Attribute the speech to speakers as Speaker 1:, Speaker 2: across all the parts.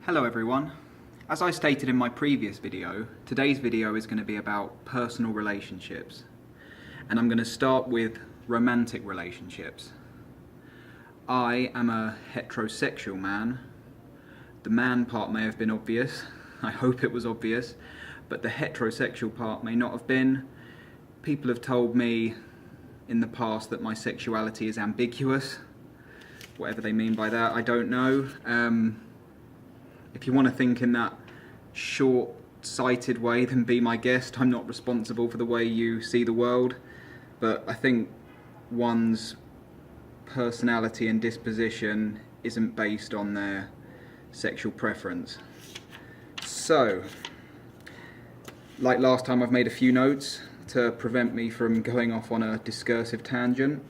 Speaker 1: Hello everyone. As I stated in my previous video, today's video is going to be about personal relationships. And I'm going to start with romantic relationships. I am a heterosexual man. The man part may have been obvious. I hope it was obvious. But the heterosexual part may not have been. People have told me in the past that my sexuality is ambiguous. Whatever they mean by that, I don't know. If you want to think in that short-sighted way, then be my guest. I'm not responsible for the way you see the world, but I think one's personality and disposition isn't based on their sexual preference. So, like last time, I've made a few notes to prevent me from going off on a discursive tangent.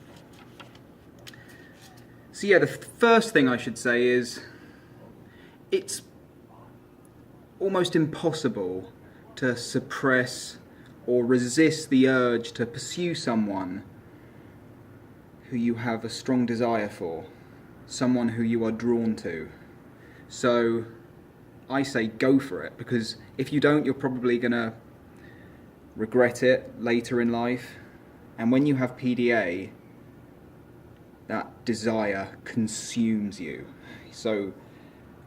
Speaker 1: So yeah, the first thing I should say is it's almost impossible to suppress or resist the urge to pursue someone who you have a strong desire for, someone who you are drawn to. So I say go for it, because if you don't, you're probably going to regret it later in life. And when you have PDA, that desire consumes you. So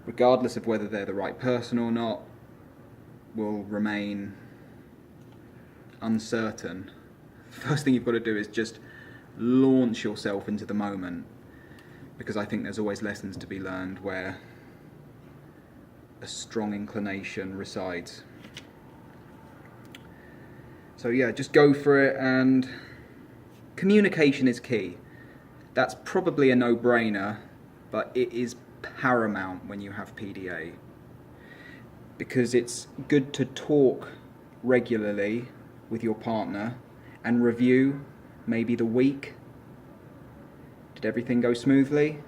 Speaker 1: regardless of whether they're the right person or not, will remain uncertain. First thing you've got to do is just launch yourself into the moment, because I think there's always lessons to be learned where a strong inclination resides. So yeah, just go for it, and communication is key. That's probably a no-brainer, but it is paramount when you have PDA, because it's good to talk regularly with your partner and review maybe the week. Did everything go smoothly?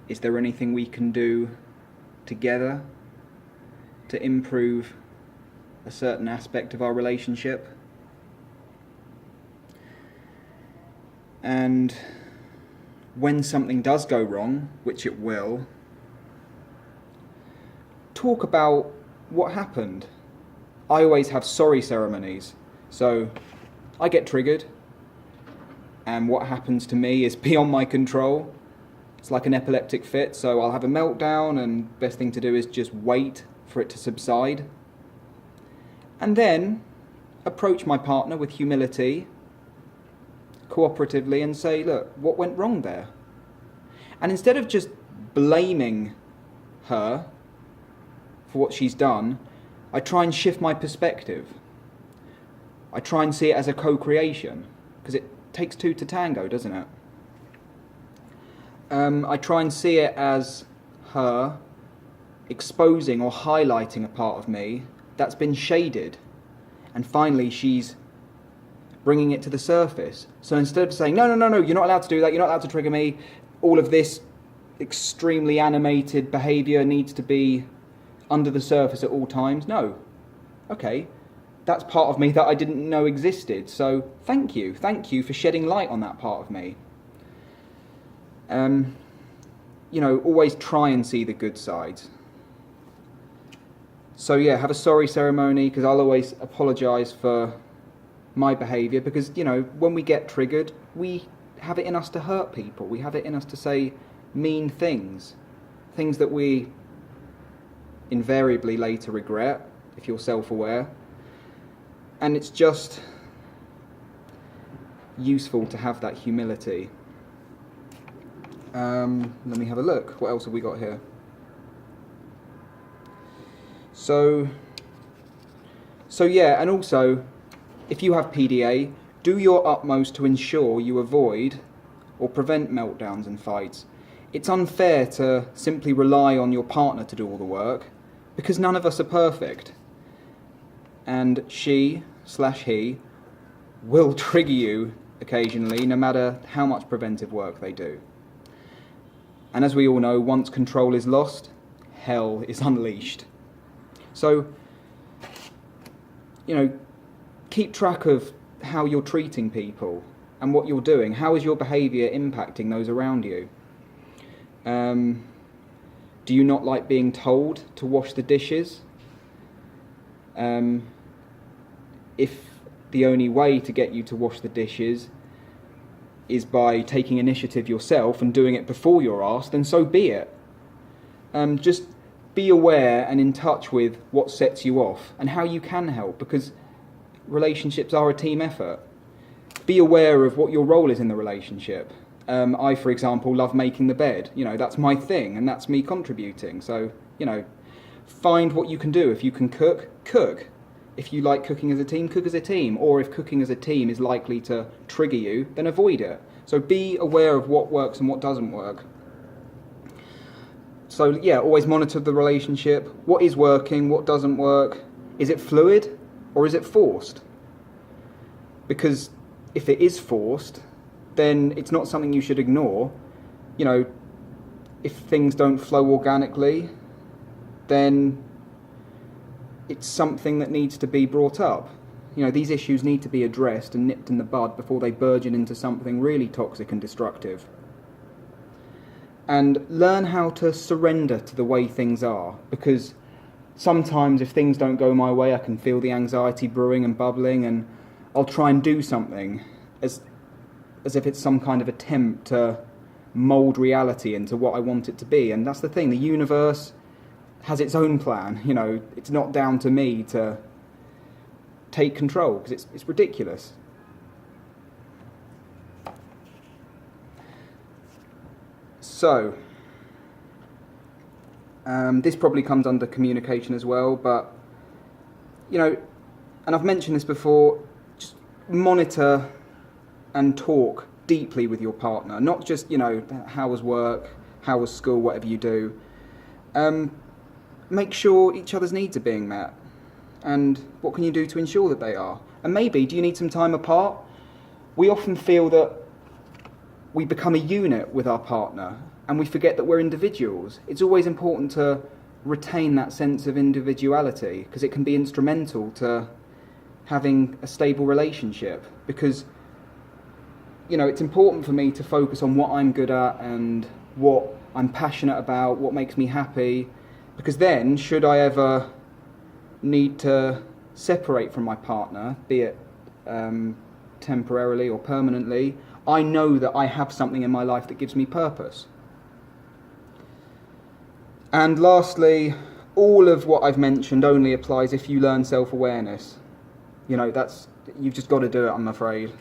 Speaker 1: Is there anything we can do together to improve a certain aspect of our relationship? And when something does go wrong, which it will, talk about what happened. I always have sorry ceremonies. So I get triggered, and what happens to me is beyond my control. It's like an epileptic fit, so I'll have a meltdown, and best thing to do is just wait for it to subside. And then approach my partner with humility, cooperatively, and say, look, what went wrong there? And instead of just blaming her for what she's done, I try and shift my perspective. I try and see it as a co-creation, because it takes two to tango, doesn't it? I try and see it as her exposing or highlighting a part of me that's been shaded, and finally she's bringing it to the surface. So instead of saying, no, you're not allowed to do that, you're not allowed to trigger me, all of this extremely animated behaviour needs to be under the surface at all times. No. Okay, that's part of me that I didn't know existed, so thank you for shedding light on that part of me. Always try and see the good sides. So yeah, have a sorry ceremony, because I'll always apologise for my behaviour, because, when we get triggered, we have it in us to hurt people. We have it in us to say mean things that we invariably later regret, if you're self-aware. And it's just useful to have that humility. Let me have a look. What else have we got here? So yeah, and also, if you have PDA, do your utmost to ensure you avoid or prevent meltdowns and fights. It's unfair to simply rely on your partner to do all the work, because none of us are perfect. And she/he will trigger you occasionally, no matter how much preventive work they do. And as we all know, once control is lost, hell is unleashed. So, keep track of how you're treating people and what you're doing. How is your behaviour impacting those around you? Do you not like being told to wash the dishes? If the only way to get you to wash the dishes is by taking initiative yourself and doing it before you're asked, then so be it. Just be aware and in touch with what sets you off and how you can help, because relationships are a team effort. Be aware of what your role is in the relationship. I, for example, love making the bed. That's my thing, and that's me contributing. So, find what you can do. If you can cook, cook. If you like cooking as a team, cook as a team. Or if cooking as a team is likely to trigger you, then avoid it. So be aware of what works and what doesn't work. So yeah, always monitor the relationship. What is working, what doesn't work? Is it fluid or is it forced? Because if it is forced, then it's not something you should ignore. If things don't flow organically, then it's something that needs to be brought up. These issues need to be addressed and nipped in the bud before they burgeon into something really toxic and destructive. And learn how to surrender to the way things are, because sometimes if things don't go my way, I can feel the anxiety brewing and bubbling, and I'll try and do something as if it's some kind of attempt to mould reality into what I want it to be. And that's the thing, the universe has its own plan. It's not down to me to take control, because it's ridiculous. So, this probably comes under communication as well, but, and I've mentioned this before, just monitor and talk deeply with your partner, not just, how was work, how was school, whatever you do. Make sure each other's needs are being met, and what can you do to ensure that they are? And maybe, do you need some time apart? We often feel that we become a unit with our partner, and we forget that we're individuals. It's always important to retain that sense of individuality, because it can be instrumental to having a stable relationship. Because, it's important for me to focus on what I'm good at and what I'm passionate about, what makes me happy, because then, should I ever need to separate from my partner, be it temporarily or permanently, I know that I have something in my life that gives me purpose. And lastly, all of what I've mentioned only applies if you learn self-awareness. You've just got to do it, I'm afraid.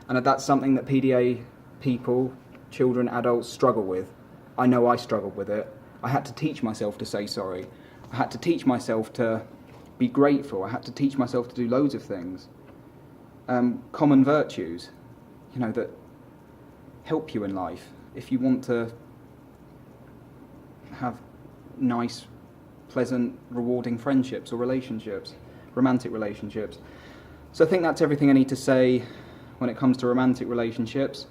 Speaker 1: And that's something that PDA people, children, adults, struggle with. I know I struggled with it. I had to teach myself to say sorry. I had to teach myself to be grateful. I had to teach myself to do loads of things. Common virtues, that help you in life if you want to have nice, pleasant, rewarding friendships or relationships, romantic relationships. So I think that's everything I need to say when it comes to romantic relationships.